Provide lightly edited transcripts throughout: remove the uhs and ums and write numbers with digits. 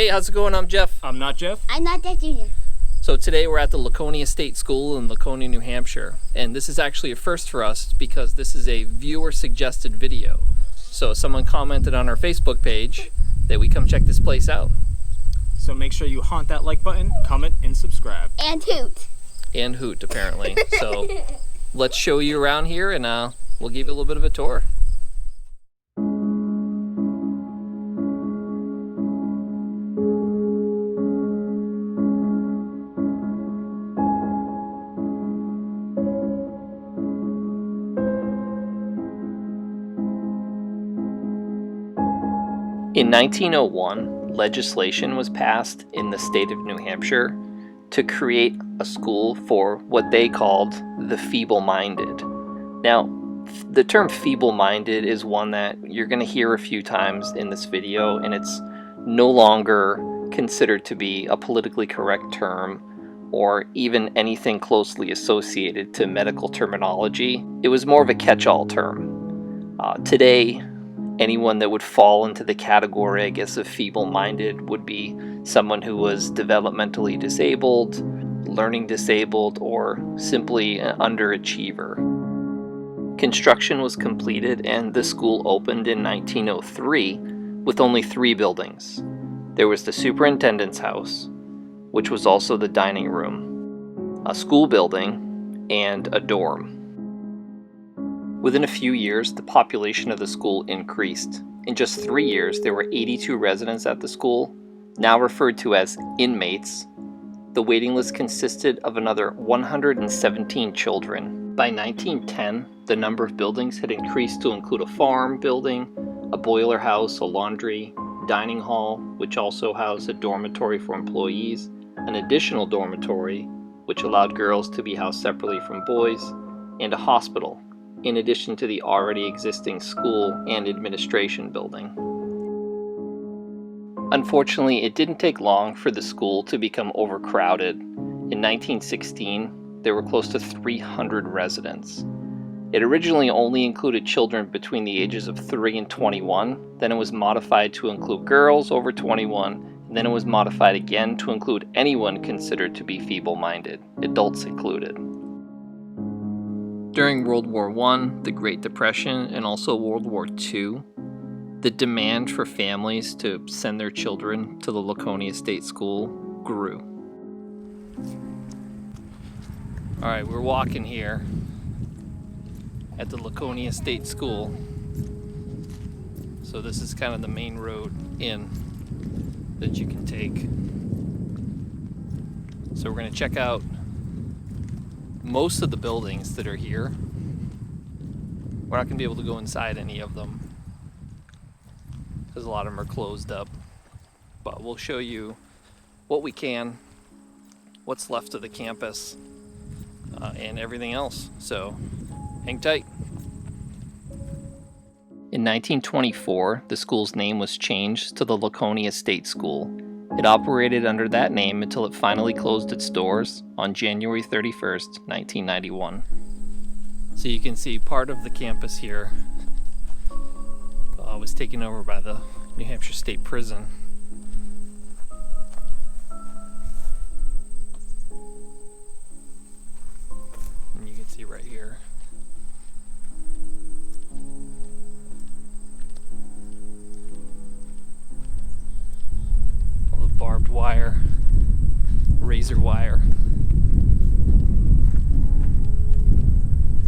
Hey, how's it going? I'm Jeff. I'm not Jeff. I'm not that junior. So today we're at the Laconia State School in Laconia, New Hampshire. And this is actually a first for us because this is a viewer-suggested video. So someone commented on our Facebook page that we come check this place out. So make sure you haunt that like button, comment, and subscribe. And hoot. And hoot, apparently. So let's show you around here and we'll give you a little bit of a tour. In 1901, legislation was passed in the state of New Hampshire to create a school for what they called the feeble-minded. Now, the term feeble-minded is one that you're going to hear a few times in this video, and it's no longer considered to be a politically correct term or even anything closely associated to medical terminology. It was more of a catch-all term. Today, anyone that would fall into the category, I guess, of feeble-minded would be someone who was developmentally disabled, learning disabled, or simply an underachiever. Construction was completed and the school opened in 1903 with only 3 buildings. There was the superintendent's house, which was also the dining room, a school building, and a dorm. Within a few years, the population of the school increased. In just 3 years, there were 82 residents at the school, now referred to as inmates. The waiting list consisted of another 117 children. By 1910, the number of buildings had increased to include a farm building, a boiler house, a laundry, dining hall, which also housed a dormitory for employees, an additional dormitory, which allowed girls to be housed separately from boys, and a hospital, in addition to the already existing school and administration building. Unfortunately, it didn't take long for the school to become overcrowded. In 1916, there were close to 300 residents. It originally only included children between the ages of 3 and 21, then it was modified to include girls over 21, and then it was modified again to include anyone considered to be feeble-minded, adults included. During World War I, the Great Depression, and also World War II, the demand for families to send their children to the Laconia State School grew. Alright, we're walking here at the Laconia State School. So this is kind of the main road in that you can take. So we're going to check out most of the buildings that are here. We're not going to be able to go inside any of them because a lot of them are closed up, but we'll show you what we can, what's left of the campus, and everything else. So hang tight. In 1924, the school's name was changed to the Laconia State School. It operated under that name until it finally closed its doors on January 31st, 1991. So you can see part of the campus here was taken over by the New Hampshire State Prison. And you can see right here. Barbed wire, razor wire.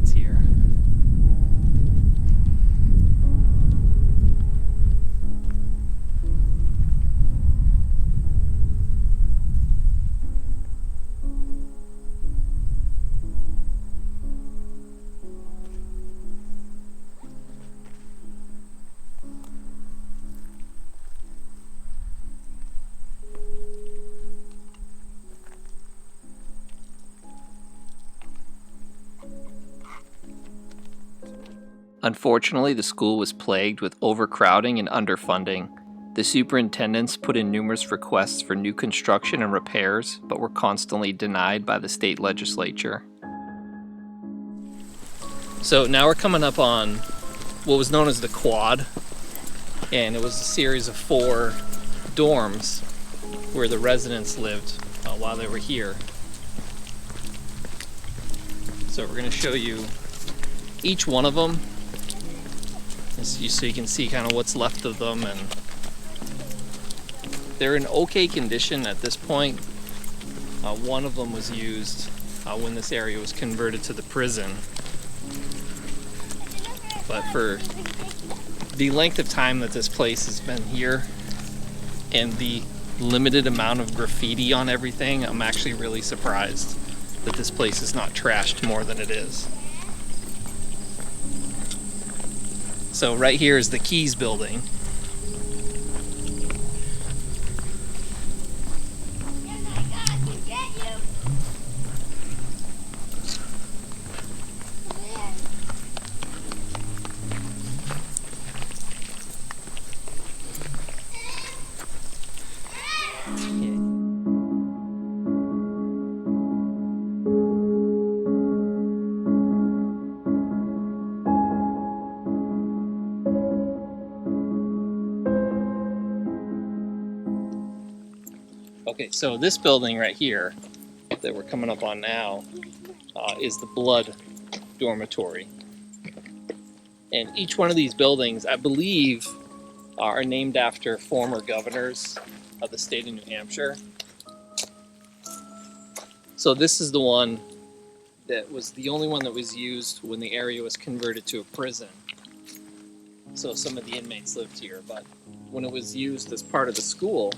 It's here. Unfortunately, the school was plagued with overcrowding and underfunding. The superintendents put in numerous requests for new construction and repairs, but were constantly denied by the state legislature. So now we're coming up on what was known as the quad, and it was a series of 4 dorms where the residents lived while they were here. So we're going to show you each one of them, so you can see kind of what's left of them, and they're in okay condition at this point. One of them was used when this area was converted to the prison, but for the length of time that this place has been here and the limited amount of graffiti on everything, I'm actually really surprised that this place is not trashed more than it is. So right here is the Keys building. Okay, so this building right here that we're coming up on now is the Blood dormitory. And each one of these buildings, I believe, are named after former governors of the state of New Hampshire. So this is the one that was the only one that was used when the area was converted to a prison. So some of the inmates lived here, but when it was used as part of the school,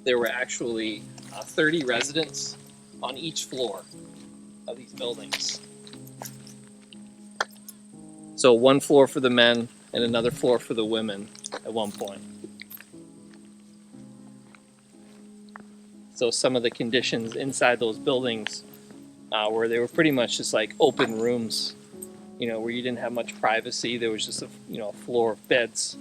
there were actually 30 residents on each floor of these buildings. So one floor for the men and another floor for the women at one point. So some of the conditions inside those buildings where they were pretty much just like open rooms, where you didn't have much privacy. There was just a floor of beds.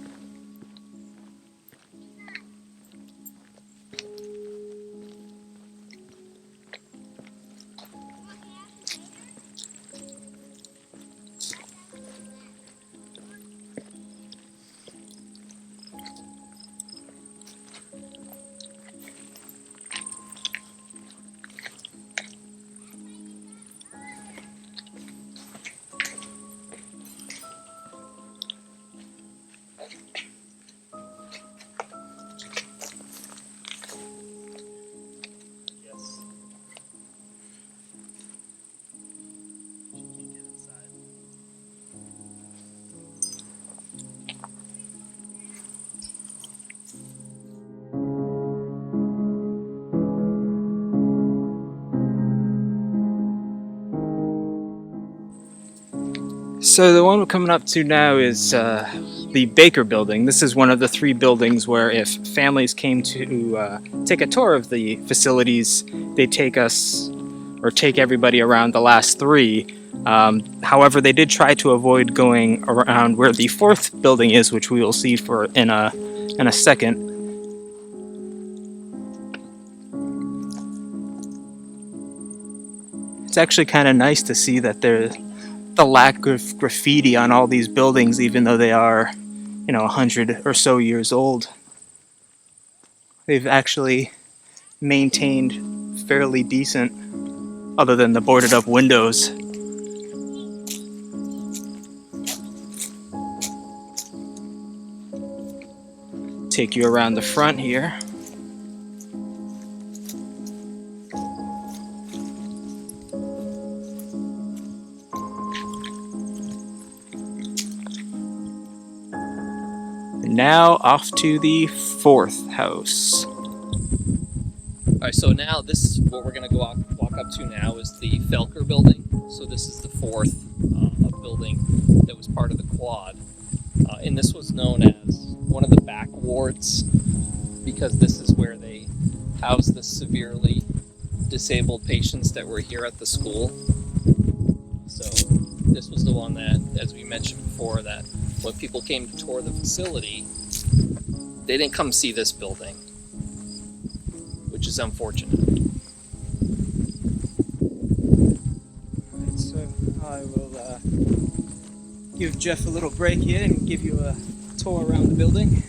So the one we're coming up to now is the Baker building. This is one of the 3 buildings where if families came to take a tour of the facilities, they take everybody around the last 3. However, they did try to avoid going around where the 4th building is, which we will see in a second. It's actually kind of nice to see that the lack of graffiti on all these buildings, even though they are, 100 or so years old. They've actually maintained fairly decent, other than the boarded up windows. Take you around the front here. Now off to the 4th house. Alright, so now this is what we're going to walk up to now is the Felker building. So this is the 4th building that was part of the quad. And this was known as one of the back wards because this is where they housed the severely disabled patients that were here at the school. So this was the one that, as we mentioned before, that when people came to tour the facility, they didn't come see this building, which is unfortunate. Alright, so I will give Jeff a little break here and give you a tour around the building.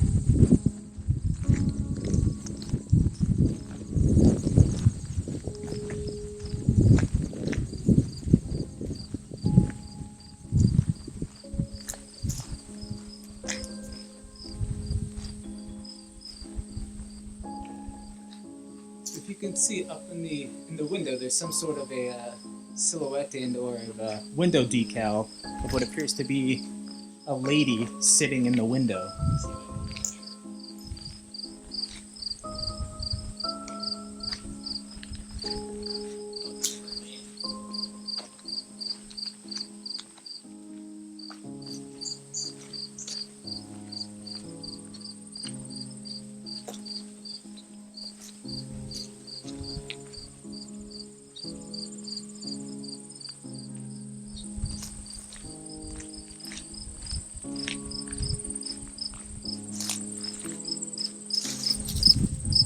you can see up in the window, there's some sort of a silhouette or a window decal of what appears to be a lady sitting in the window.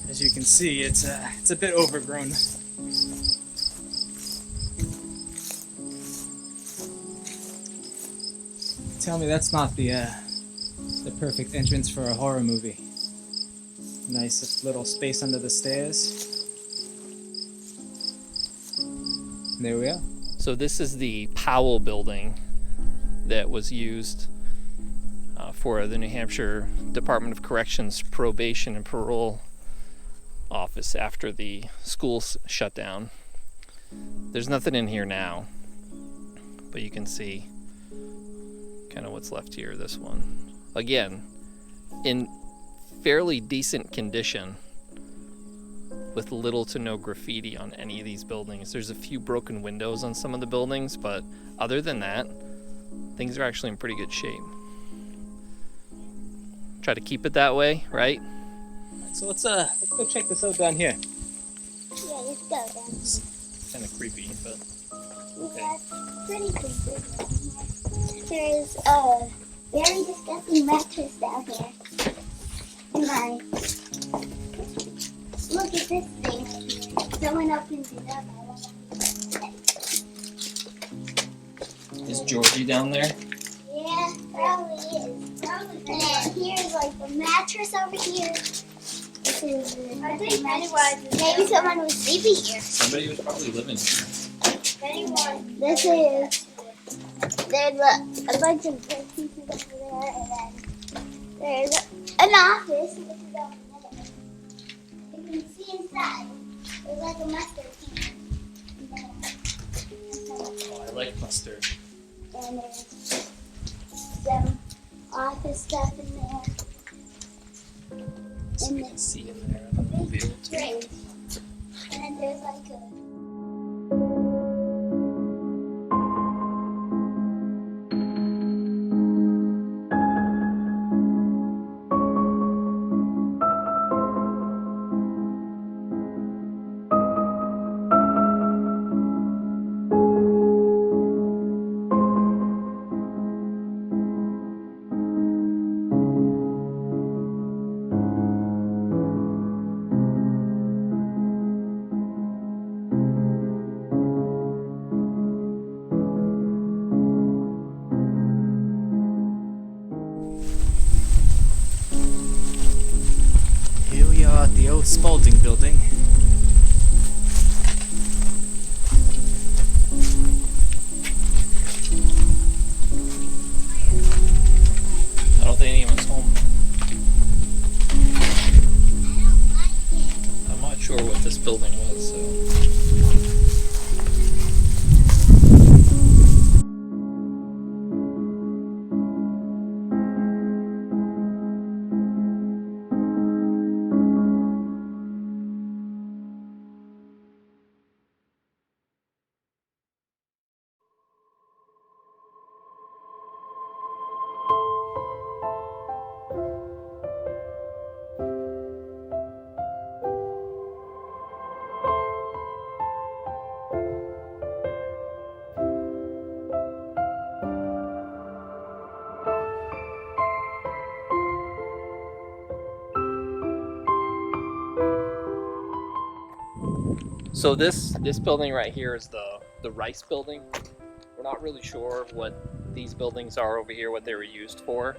As you can see, it's a bit overgrown. Tell me that's not the perfect entrance for a horror movie. Nice little space under the stairs. There we are. So this is the Powell building that was used for the New Hampshire Department of Corrections probation and parole office after the schools shut down. There's nothing in here now, but you can see kind of what's left here. This one, again, in fairly decent condition with little to no graffiti on any of these buildings. There's a few broken windows on some of the buildings, but other than that, things are actually in pretty good shape. Try to keep it that way, right? So let's go check this out down here. Yeah, let's go down. It's kind of creepy, but okay. Yeah, it's pretty creepy. There's a very disgusting mattress down here. And look at this thing. Someone opens it up. Is Georgie down there? Yeah, probably is. Probably. And then here's like the mattress over here. This is I think maybe someone was sleeping here. Somebody was probably living here. This is there's a bunch of big pieces over there, and then there's an office which is over there. You can see inside. There's like a mustard can. Oh, I like mustard. And there's some office stuff in there. So we can see in there. I don't know if we'll be able to. Drink. And then there's like a Here we are at the old Spalding building. I don't think anyone's home. I'm not sure what this building was, so. So this building right here is the Rice building. We're not really sure what these buildings are over here, what they were used for.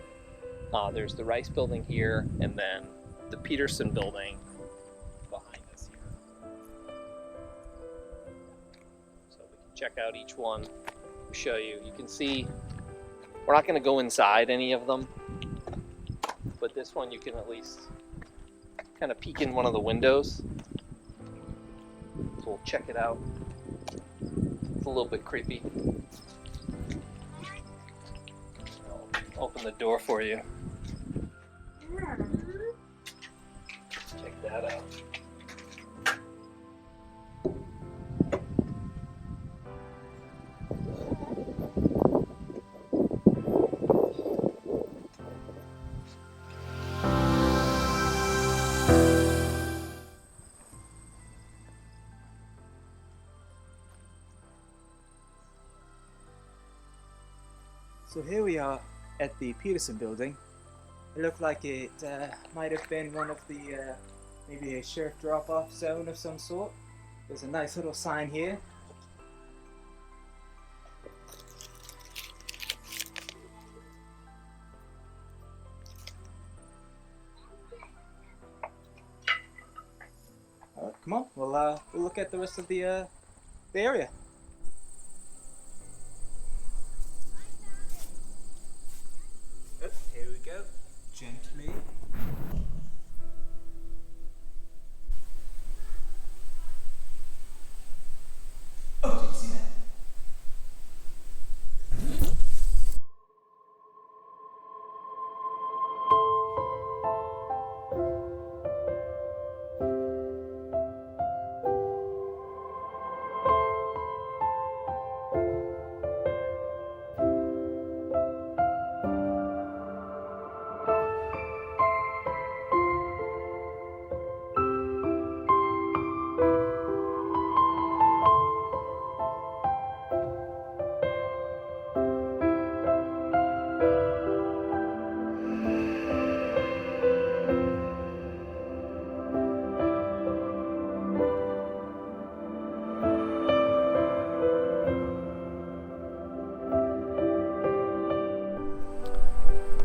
There's the Rice building here, and then the Peterson building behind us here. So we can check out each one, show you. You can see, we're not going to go inside any of them, but this one you can at least kind of peek in one of the windows. So we'll check it out. It's a little bit creepy. I'll open the door for you. Check that out. So here we are at the Peterson building. It looked like it might have been one of the, maybe a sheriff drop-off zone of some sort. There's a nice little sign here. Alright, come on, we'll look at the rest of the area. Here we go. Gently. Oh, did you see that?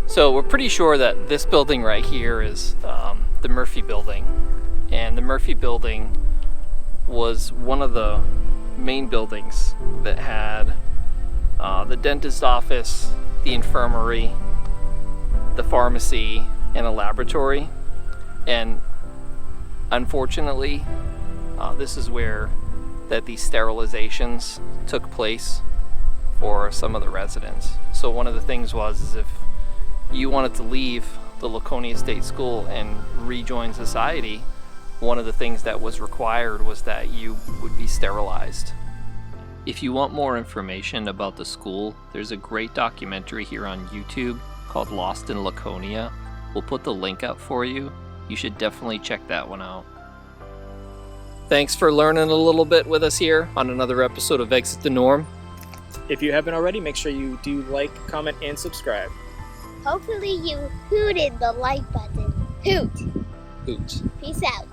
So we're pretty sure that this building right here is the Murphy building, and the Murphy building was one of the main buildings that had the dentist office, the infirmary, the pharmacy, and a laboratory. And unfortunately, this is where that these sterilizations took place for some of the residents. So one of the things was is if you wanted to leave the Laconia State School and rejoin society, one of the things that was required was that you would be sterilized. If you want more information about the school, there's a great documentary here on YouTube called Lost in Laconia. We'll put the link out for you. You should definitely check that one out. Thanks for learning a little bit with us here on another episode of Exit the Norm. If you haven't already, make sure you do like, comment, and subscribe. Hopefully you hooted the like button. Hoot. Hoot. Peace out.